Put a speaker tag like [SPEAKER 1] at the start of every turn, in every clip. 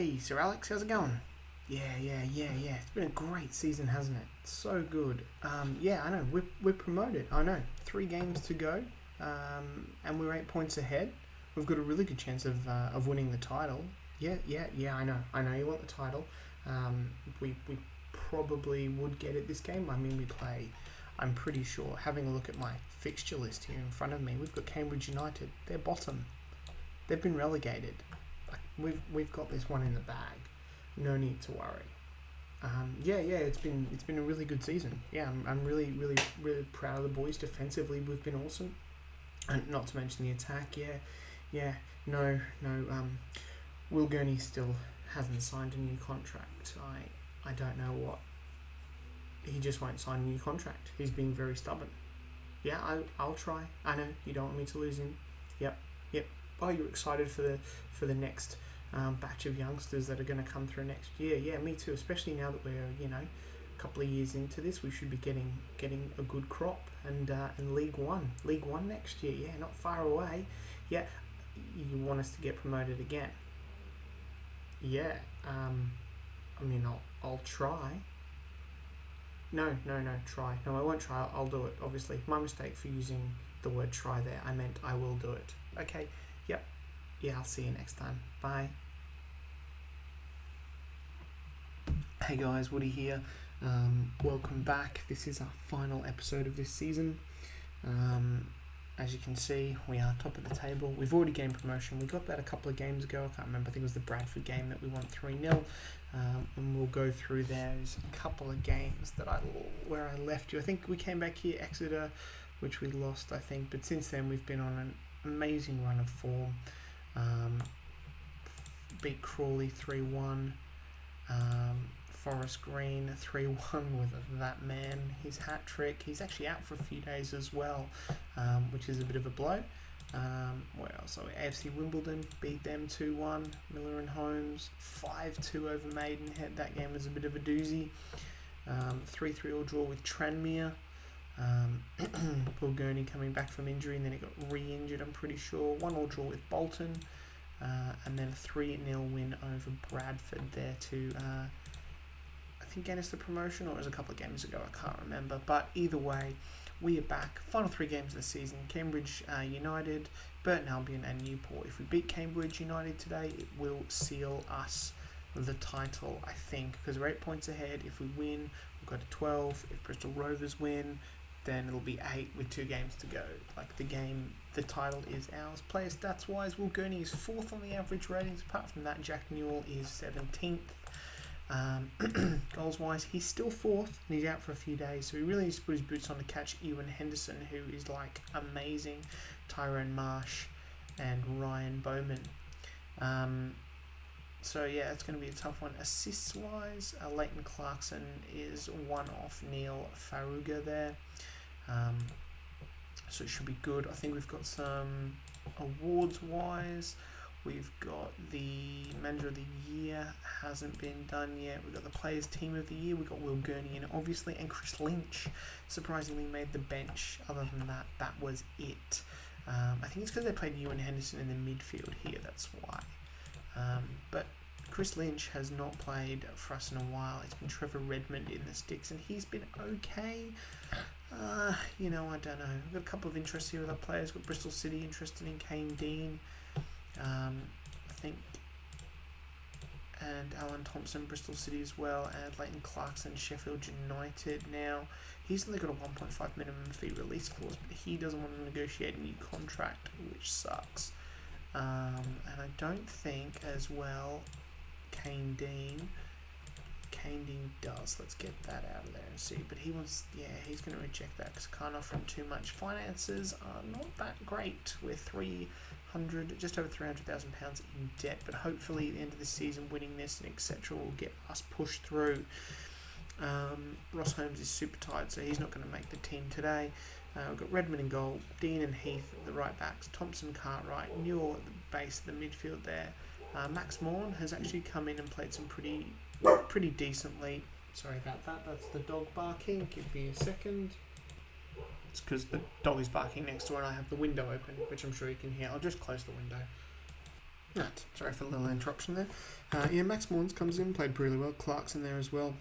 [SPEAKER 1] Hey, Sir Alex, how's it going? Yeah. It's been a great season, hasn't it? So good. Yeah, I know. We're promoted. I know. 3 games to go, and we're 8 points ahead. We've got a really good chance of winning the title. Yeah. I know. You want the title. We probably would get it this game. I mean, we play. I'm pretty sure. Having a look at my fixture list here in front of me, we've got Cambridge United. They're bottom. They've been relegated. We've got this one in the bag. No need to worry. Yeah. It's been a really good season. Yeah, I'm really proud of the boys. Defensively, we've been awesome, and not to mention the attack. Yeah. No. Will Gurney still hasn't signed a new contract. I don't know what. He just won't sign a new contract. He's being very stubborn. Yeah, I'll try. I know you don't want me to lose him. Yep. Oh, you're excited for the next batch of youngsters that are going to come through next year. Yeah, me too. Especially now that we're a couple of years into this, we should be getting a good crop and League One next year. Yeah, not far away. Yeah, you want us to get promoted again? Yeah. I mean, I'll try. No, try. No, I won't try. I'll do it. Obviously, my mistake for using the word try there. I meant I will do it. Okay. Yep. Yeah, I'll see you next time. Bye. Hey guys, Woody here. Welcome back. This is our final episode of this season. As you can see, we are top of the table. We've already gained promotion. We got that a couple of games ago. I can't remember. I think it was the Bradford game that we won 3-0. And we'll go through those couple of games where I left you. I think we came back here, Exeter, which we lost, I think. But since then, we've been on an amazing run of form. Beat Crawley 3-1. Forest Green 3-1 with that man, his hat trick. He's actually out for a few days as well, which is a bit of a blow. Where else? AFC Wimbledon beat them 2-1. Miller and Holmes 5-2 over Maidenhead. That game was a bit of a doozy. 3-3 all draw with Tranmere. Will Gurney coming back from injury and then he got re-injured, I'm pretty sure. 1-1 draw with Bolton. And then a 3-0 win over Bradford there to I think gain us the promotion, or it was a couple of games ago, I can't remember. But either way, we are back. Final 3 games of the season. Cambridge United, Burton Albion and Newport. If we beat Cambridge United today, it will seal us the title, I think, because we're 8 points ahead. If we win, we'll go to 12. If Bristol Rovers win, then it'll be 8 with 2 games to go. The title is ours. Player stats wise, Will Gurney is 4th on the average ratings. Apart from that, Jack Newell is 17th. Goals wise, he's still 4th and he's out for a few days, so he really needs to put his boots on to catch Ewan Henderson, who is amazing, Tyrone Marsh and Ryan Bowman. So yeah, it's going to be a tough one. Assists wise, Leighton Clarkson is 1 off Neil Faruga there, so it should be good. I think we've got some awards wise. We've got the Manager of the Year, hasn't been done yet. We've got the Players Team of the Year. We've got Will Gurney in it, obviously, and Chris Lynch surprisingly made the bench. Other than that, that was it. I think it's because they played Ewan Henderson in the midfield here, that's why. But Chris Lynch has not played for us in a while. It's been Trevor Redmond in the sticks, and he's been okay. I don't know. We've got a couple of interests here with our players. We've got Bristol City interested in Kane Dean. I think, and Alan Thompson, Bristol City as well, and Leighton Clarkson, Sheffield United. Now, he's only got a 1.5 minimum fee release clause, but he doesn't want to negotiate a new contract, which sucks. And I don't think as well Kane Dean does. Let's get that out of there and see. But he's going to reject that because I can't offer him too much. Finances are not that great. We're just over £300,000 in debt, but hopefully at the end of the season, winning this and etc. will get us pushed through. Ross Holmes is super tired, so he's not going to make the team today. We've got Redmond in goal, Dean and Heath at the right backs, Thompson, Cartwright, Newell at the base of the midfield there. Max Morn has actually come in and played some pretty decently. Sorry about that, that's the dog barking. Give me a second. It's because the dog is barking next door and I have the window open, which I'm sure you can hear. I'll just close the window. No, sorry for the little interruption there. Max Morns comes in, played really well. Clarkson there as well.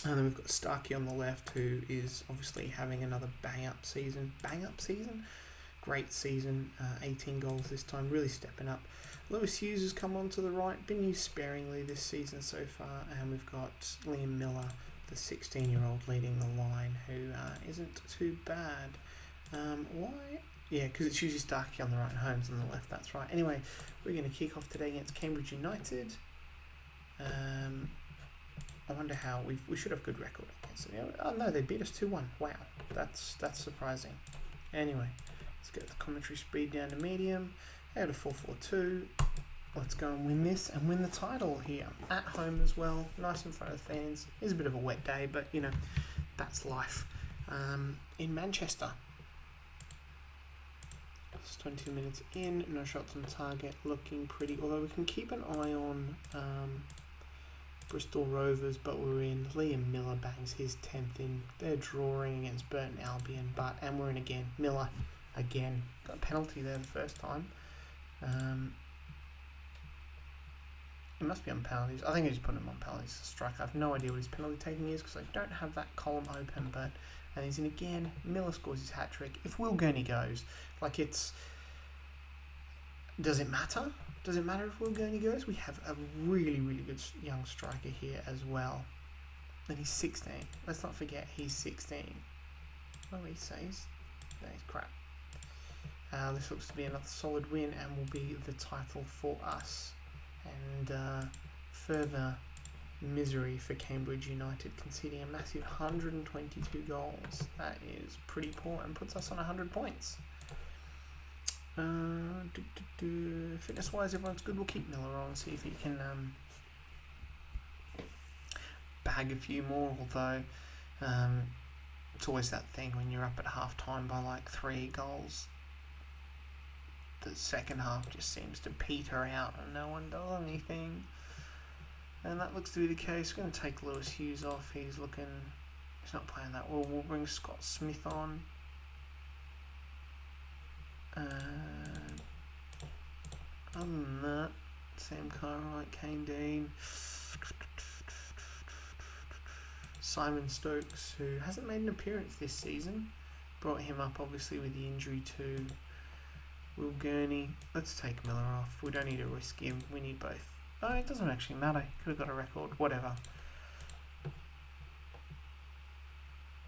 [SPEAKER 1] And then we've got Starkey on the left, who is obviously having another bang-up season. Bang-up season? Great season. 18 goals this time, really stepping up. Lewis Hughes has come on to the right, been used sparingly this season so far. And we've got Liam Miller, the 16-year-old, leading the line, who isn't too bad. Why? Yeah, because it's usually Starkey on the right and Holmes on the left, that's right. Anyway, we're going to kick off today against Cambridge United. I wonder how we should have a good record against them. Oh no, they beat us 2-1. Wow, that's surprising. Anyway, let's get the commentary speed down to medium. They had a 4-4-2. Let's go and win this and win the title here at home as well. Nice in front of fans. It's a bit of a wet day, but you know that's life. In Manchester. It's 22 minutes in. No shots on target. Looking pretty. Although we can keep an eye on. Bristol Rovers, but we're in. Liam Miller bangs his 10th in. They're drawing against Burton Albion, and we're in again. Miller again. Got a penalty there the first time. It must be on penalties. I think he's putting him on penalties. Strike. I have no idea what his penalty taking is because I don't have that column open, and he's in again. Miller scores his hat-trick. If Will Gurney goes, does it matter? Does it matter if Will Gurney goes? We have a really, really good young striker here as well. And he's 16. Let's not forget he's 16. Oh, he says. No, he's crap. This looks to be another solid win and will be the title for us. And further misery for Cambridge United, conceding a massive 122 goals. That is pretty poor and puts us on 100 points. Fitness wise, everyone's good. We'll keep Miller on, see if he can bag a few more. Although it's always that thing when you're up at half time by like 3 goals, the second half just seems to peter out and no one does anything, and that looks to be the case. We're going to take Lewis Hughes off. He's not playing that well. We'll bring Scott Smith on. Other than that, Sam Cartwright, Kane Dean, Simon Stokes, who hasn't made an appearance this season, brought him up obviously with the injury to Will Gurney. Let's take Miller off. We don't need to risk him. We need both. Oh, it doesn't actually matter. Could have got a record. Whatever.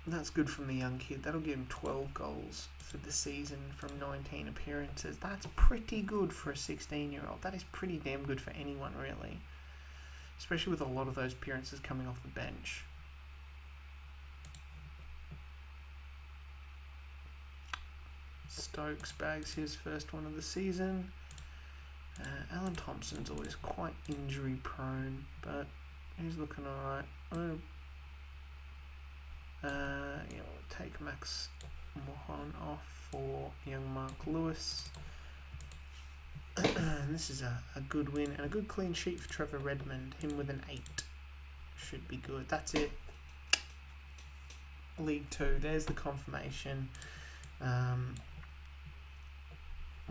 [SPEAKER 1] That's good from the young kid. That'll give him 12 goals for the season from 19 appearances. That's pretty good for a 16-year-old. That is pretty damn good for anyone, really. Especially with a lot of those appearances coming off the bench. Stokes bags his first one of the season. Alan Thompson's always quite injury prone, but he's looking alright. We'll take Max Mohan off for young Mark Lewis. And this is a good win and a good clean sheet for Trevor Redmond. Him with an 8 should be good. That's it. League 2. There's the confirmation.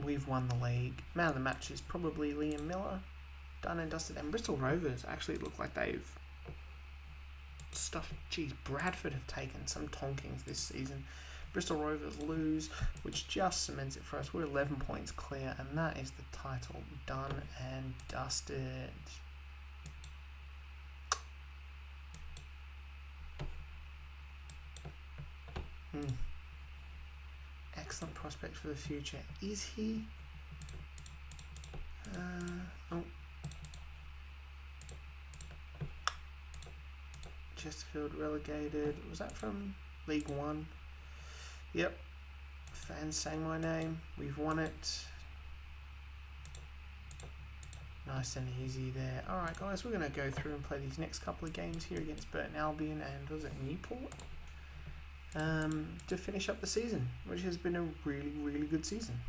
[SPEAKER 1] We've won the league. Man of the match is probably Liam Miller. Done and dusted. And Bristol Rovers actually look like they've stuff. Geez, Bradford have taken some tonkings this season. Bristol Rovers lose, which just cements it for us. We're 11 points clear, and that is the title done and dusted. Excellent prospect for the future. Is he? Chesterfield relegated. Was that from League 1? Yep. Fans say my name. We've won it. Nice and easy there. Alright guys, we're going to go through and play these next couple of games here against Burton Albion and was it Newport? To finish up the season, which has been a really, really good season.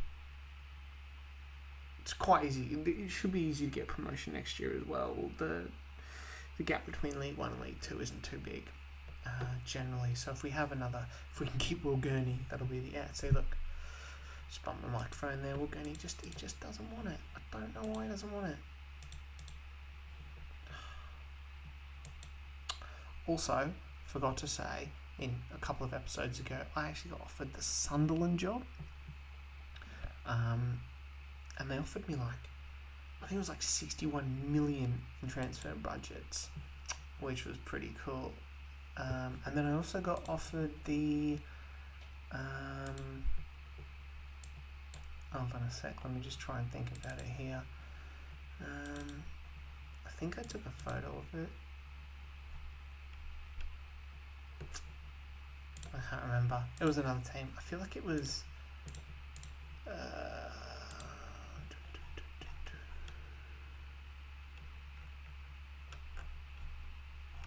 [SPEAKER 1] It's quite easy. It should be easy to get promotion next year as well. The gap between League 1 and League 2 isn't too big, generally. So if we can keep Will Gurney, that'll be the... Yeah, see, look. Just bump the microphone there. Will Gurney, he just doesn't want it. I Don't know why he doesn't want it. Also, forgot to say, in a couple of episodes ago, I actually got offered the Sunderland job. And they offered me I think it was 61 million in transfer budgets, which was pretty cool. And then I also got offered the, hold on a sec, let me just try and think about it here. I think I took a photo of it. I can't remember. It was another team. I feel like it was...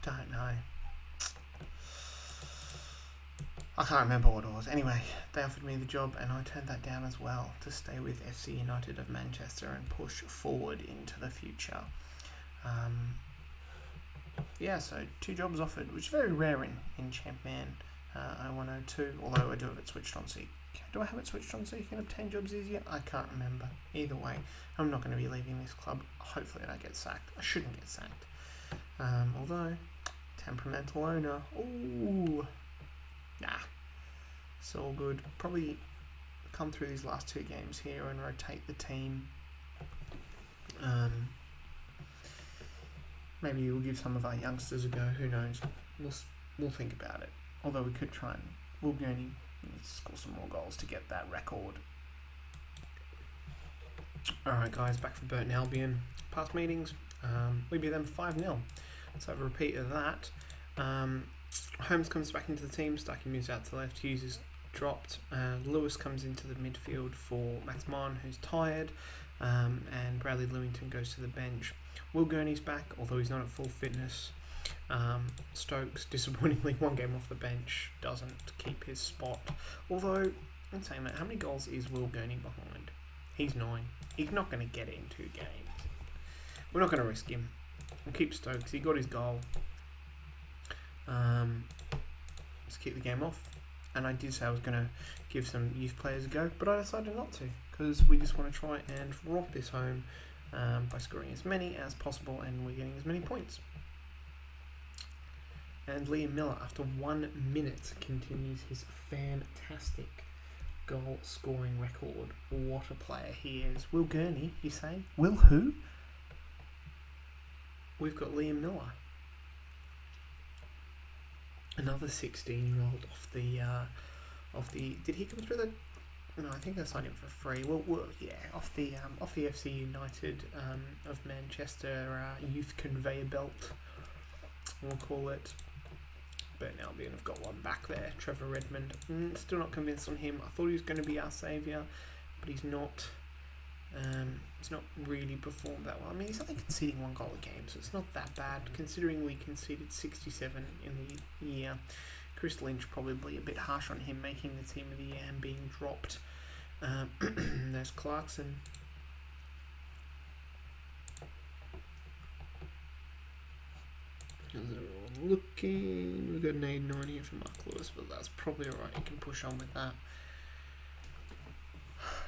[SPEAKER 1] don't know. I can't remember what it was. Anyway, they offered me the job and I turned that down as well to stay with FC United of Manchester and push forward into the future. Yeah, so 2 jobs offered, which is very rare in Champman 0102, although I do have it switched on so do I have it switched on so you can obtain jobs easier? I can't remember. Either way, I'm not going to be leaving this club. Hopefully I don't get sacked. I shouldn't get sacked. Although, temperamental owner. Ooh. Nah. It's all good. Probably come through these last 2 games here and rotate the team. Maybe we'll give some of our youngsters a go. Who knows? We'll think about it. Although we could try and Will Gurney needs to score some more goals to get that record. Alright guys, back from Burton Albion. Past meetings, we beat them 5-0. So a repeat of that. Holmes comes back into the team. Starkey moves out to the left. Hughes is dropped. Lewis comes into the midfield for Max Mann, who's tired. And Bradley Lewington goes to the bench. Will Gurney's back, although he's not at full fitness. Stokes, disappointingly, 1 game off the bench, doesn't keep his spot. Although, I'm saying that, how many goals is Will Gurney behind? He's 9. He's not going to get it in 2 games. We're not going to risk him. We'll keep Stokes. He got his goal. Let's keep the game off. And I did say I was going to give some youth players a go, but I decided not to, because we just want to try and rock this home by scoring as many as possible, and we're getting as many points. And Liam Miller, after 1 minute, continues his fantastic goal scoring record. What a player he is. Will Gurney, you say? Will who? We've got Liam Miller. Another 16-year-old off the. Did he come through the? No, I think I signed him for free. Well, yeah, off the FC United of Manchester youth conveyor belt. We'll call it. Burton Albion have got one back there. Trevor Redmond. Still not convinced on him. I thought he was going to be our saviour, but he's not. He's not really performed that well. I mean, he's only conceding 1 goal a game, so it's not that bad, considering we conceded 67 in the year. Chris Lynch probably a bit harsh on him, making the team of the year and being dropped. There's Clarkson. How's everyone looking? We've got an 89 here from Mark Lewis, but that's probably alright. You can push on with that.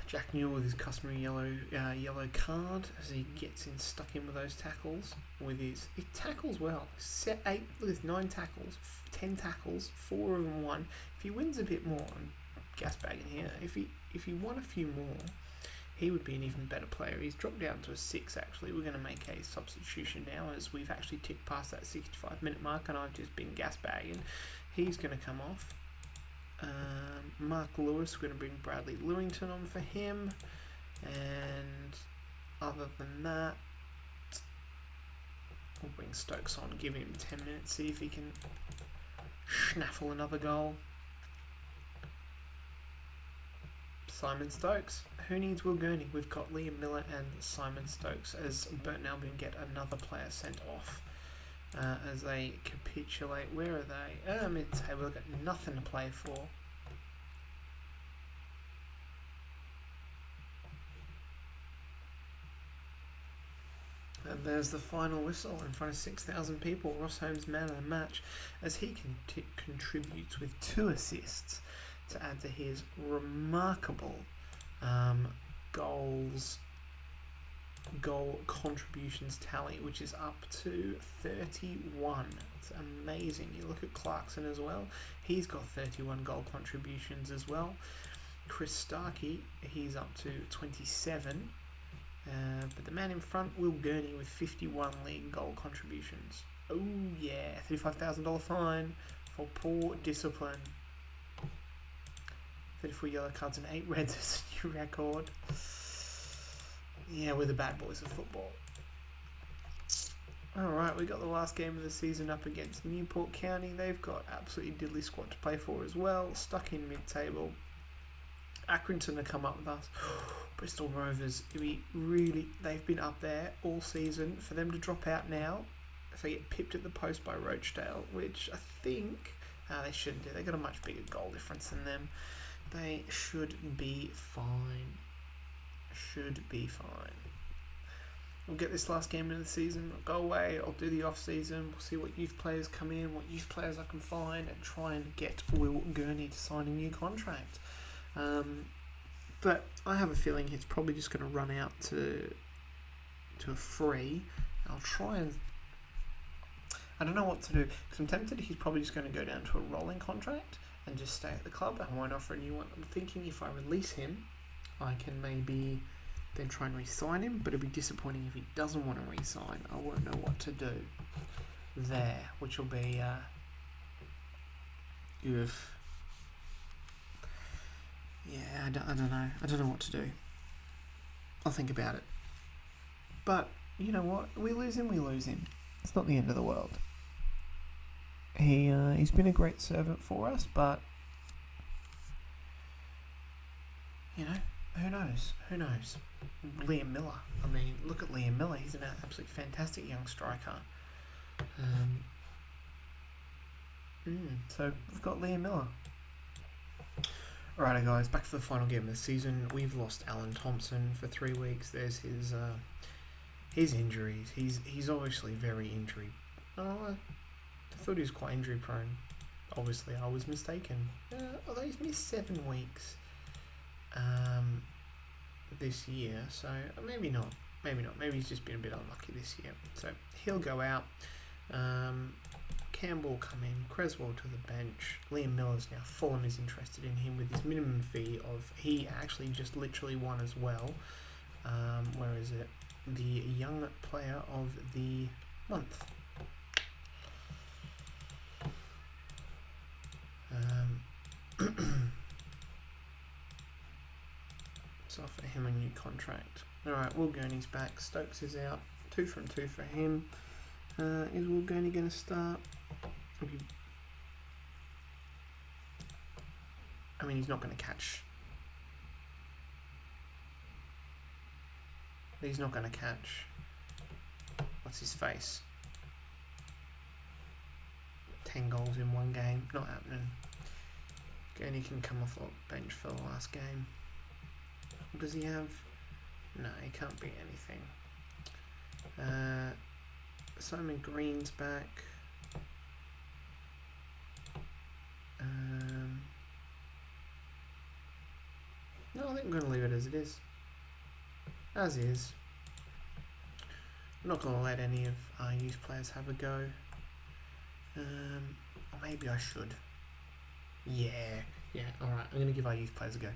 [SPEAKER 1] Jack Newell with his customary yellow card as he gets stuck in with those tackles. He tackles well. 9 tackles, 10 tackles, 4 of them won. If he wins a bit more, I'm gas bagging here. If he won a few more, he would be an even better player. He's dropped down to a 6 actually. We're going to make a substitution now as we've actually ticked past that 65-minute mark and I've just been gas bagging. He's going to come off. Mark Lewis, we're going to bring Bradley Lewington on for him, and other than that, we'll bring Stokes on, give him 10 minutes, see if he can schnaffle another goal. Simon Stokes. Who needs Will Gurney? We've got Liam Miller and Simon Stokes as Burton Albion get another player sent off. As they capitulate. Where are they? Mid-table. We've got nothing to play for. And there's the final whistle in front of 6,000 people. Ross Holmes, man of the match, as he contributes with 2 assists to add to his remarkable goals goal contributions tally, which is up to 31. It's amazing. You look at Clarkson as well. He's got 31 goal contributions as well. Chris Starkey, he's up to 27. But the man in front, Will Gurney, with 51 league goal contributions. Oh yeah, $35,000 fine for poor discipline. 34 yellow cards and 8 reds is a new record. Yeah, we're the bad boys of football. Alright, we got the last game of the season up against Newport County. They've got absolutely diddly squad to play for as well. Stuck in mid-table. Accrington to come up with us. Bristol Rovers, they've been up there all season. For them to drop out now, if they get pipped at the post by Rochdale, which I think they shouldn't do. They've got a much bigger goal difference than them. They should be fine. We'll get this last game of the season. I'll go away. I'll do the off-season. We'll see what youth players come in, what youth players I can find, and try and get Will Gurney to sign a new contract. But I have a feeling he's probably just going to run out to a free. I'll try and... I don't know what to do, because I'm tempted he's probably just going to go down to a rolling contract and just stay at the club. I won't offer a new one. I'm thinking if I release him, I can maybe then try and re-sign him, but it'll be disappointing if he doesn't want to re-sign. I won't know what to do there, which will be I don't know. I don't know what to do. I'll think about it. But you know what? We lose him. It's not the end of the world. He's been a great servant for us, but you know, who knows? Liam Miller. I mean, look at Liam Miller. He's an absolutely fantastic young striker. So we've got Liam Miller. Alright guys, back for the final game of the season. We've lost Alan Thompson for 3 weeks. There's his injuries. He's obviously very injury. I thought he was quite injury prone. Obviously, I was mistaken. Although he's missed 7 weeks this year, so maybe not. Maybe he's just been a bit unlucky this year. So he'll go out. Campbell come in, Creswell to the bench. Liam Miller's now. Fulham is interested in him with his minimum fee of... He actually just literally won as well. Where is it? The young player of the month. Let's offer him a new contract. Alright, Will Gurney's back. Stokes is out. 2 from 2 for him. Is Will Gurney going to start? I mean, he's not going to catch. He's not going to catch. What's his face? 10 goals in 1 game. Not happening. Gurney can come off the bench for the last game. What does he have? No, he can't be anything. Simon Green's back. No, I think I'm going to leave it as it is. As is. I'm not going to let any of our youth players have a go. Or maybe I should. Yeah, alright, I'm going to give our youth players a go.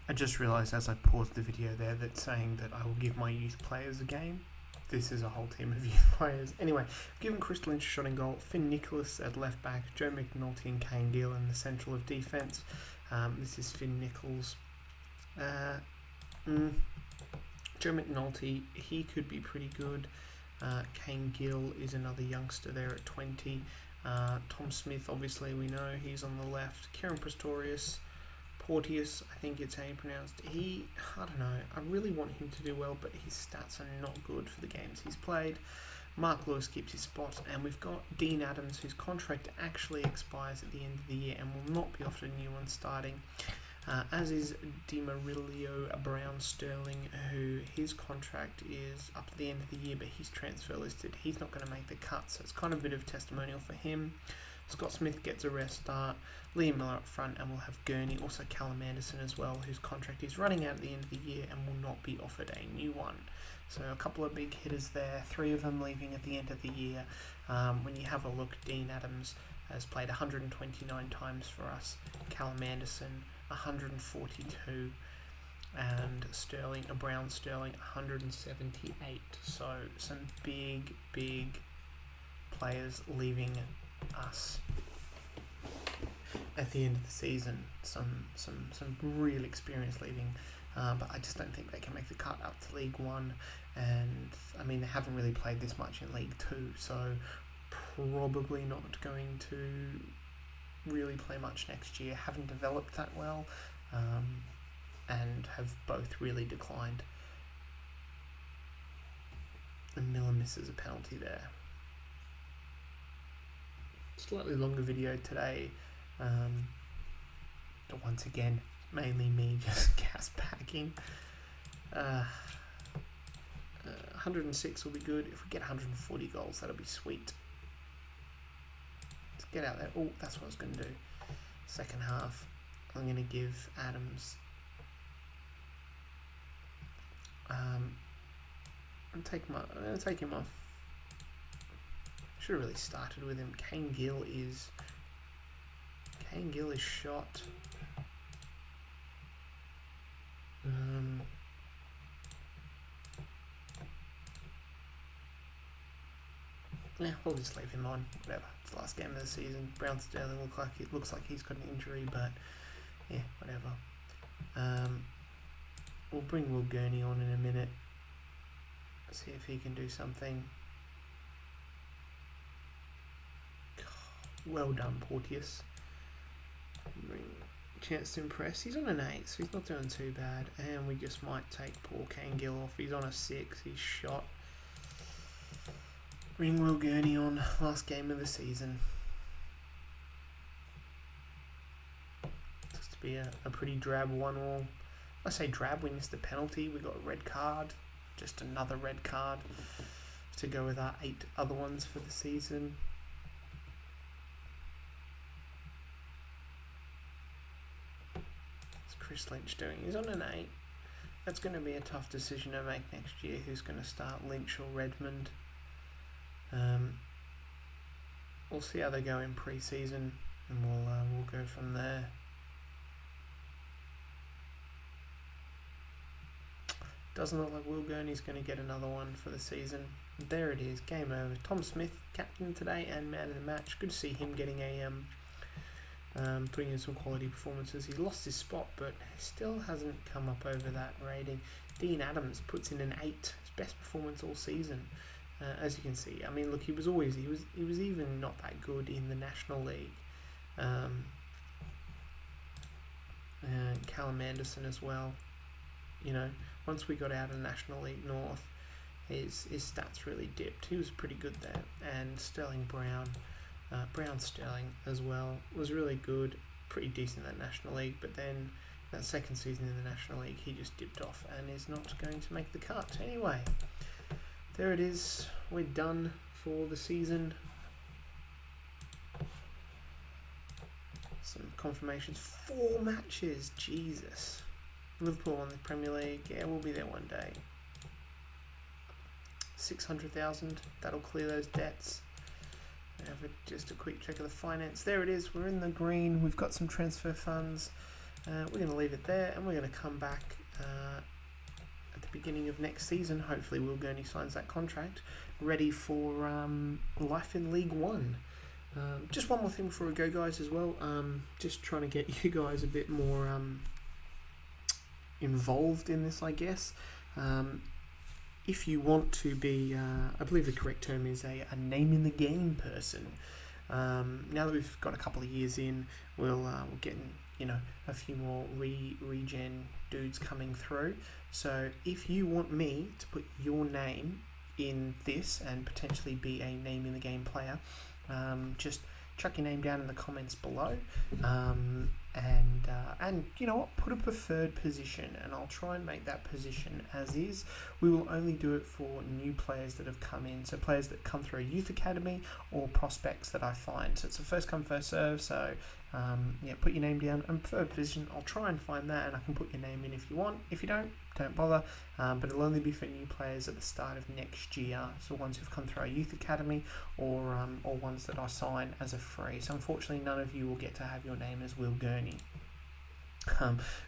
[SPEAKER 1] I just realised as I paused the video there that saying that I will give my youth players a game. This is a whole team of youth players. Anyway, given Chris Lynch a shot in goal, Finn Nicholas at left back, Joe McNulty and Kane Gill in the central of defence. This is Finn Nichols. Joe McNulty, he could be pretty good. Kane Gill is another youngster there at 20. Tom Smith, obviously we know, he's on the left. Kieran Porteous, I think it's how you pronounced. I don't know, I really want him to do well, but his stats are not good for the games he's played. Mark Lewis keeps his spot, and we've got Dean Adams, whose contract actually expires at the end of the year and will not be offered a new one starting. As is Demarilio Brown Sterling, who his contract is up to the end of the year, but he's transfer listed. He's not going to make the cut, so it's kind of a bit of a testimonial for him. Scott Smith gets a rest start, Liam Miller up front, and we'll have Gurney, also Callum Anderson as well, whose contract is running out at the end of the year and will not be offered a new one. So a couple of big hitters there, 3 of them leaving at the end of the year. When you have a look, Dean Adams has played 129 times for us, Callum Anderson 142, and Brown Sterling 178. So some big players leaving us at the end of the season. Some real experience leaving, but I just don't think they can make the cut up to League One. And I mean, they haven't really played this much in League Two, so probably not going to really play much next year. Haven't developed that well, and have both really declined. And Miller misses a penalty there. Slightly longer video today. Once again, mainly me just gas packing. 106 will be good. If we get 140 goals, that'll be sweet. Let's get out there. Oh, that's what I was going to do. Second half, I'm going to give Adams. I'm going to take him off. Should have really started with him. Kane Gill is shot. Yeah, we'll just leave him on. Whatever. It's the last game of the season. Brown Sterling looks like he's got an injury, but yeah, whatever. We'll bring Will Gurney on in a minute. See if he can do something. Well done, Porteous. Chance to impress. He's on an 8, so he's not doing too bad. And we just might take poor Kane Gill off. He's on a 6. He's shot. Bring Will Gurney on. Last game of the season. Looks to be a pretty drab 1-1. I say drab, we missed the penalty. We got a red card. Just another red card to go with our 8 other ones for the season. What's Chris Lynch doing? He's on an 8. That's going to be a tough decision to make next year. Who's going to start, Lynch or Redmond? We'll see how they go in pre-season, and we'll go from there. Doesn't look like Will Gurney's going to get another one for the season. There it is, game over. Tom Smith, captain today and man of the match. Good to see him getting a putting in some quality performances. He lost his spot, but still hasn't come up over that rating. Dean Adams puts in an 8, his best performance all season. As you can see, I mean, look, he was even not that good in the National League. Callum Anderson as well. You know, once we got out of National League North, his stats really dipped. He was pretty good there. And Brown Sterling as well was really good, pretty decent in that National League. But then that second season in the National League, he just dipped off and is not going to make the cut. Anyway, there it is. We're done for the season. Some confirmations. 4 matches. Jesus. Liverpool won the Premier League. Yeah, we'll be there one day. 600,000. That'll clear those debts. Just a quick check of the finance. There it is. We're in the green. We've got some transfer funds. We're going to leave it there, and we're going to come back at the beginning of next season. Hopefully Will Gurney signs that contract, ready for life in League One. Just one more thing before we go, guys, as well. Just trying to get you guys a bit more involved in this, I guess. If you want to be, I believe the correct term is a name in the game person. Now that we've got a couple of years in, we'll get a few more regen dudes coming through. So if you want me to put your name in this and potentially be a name in the game player, just chuck your name down in the comments below. And you know what, put a preferred position, and I'll try and make that position as is. We will only do it for new players that have come in, so players that come through a youth academy or prospects that I find. So it's a first come first serve. So put your name down and preferred position. I'll try and find that, and I can put your name in if you want. If you don't bother. But it'll only be for new players at the start of next year. So ones who've come through our youth academy, or ones that I sign as a free. So unfortunately, none of you will get to have your name as Will Gurney.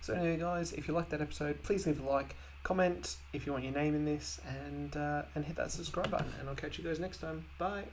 [SPEAKER 1] So anyway, guys, if you liked that episode, please leave a like, comment if you want your name in this, and hit that subscribe button. And I'll catch you guys next time. Bye.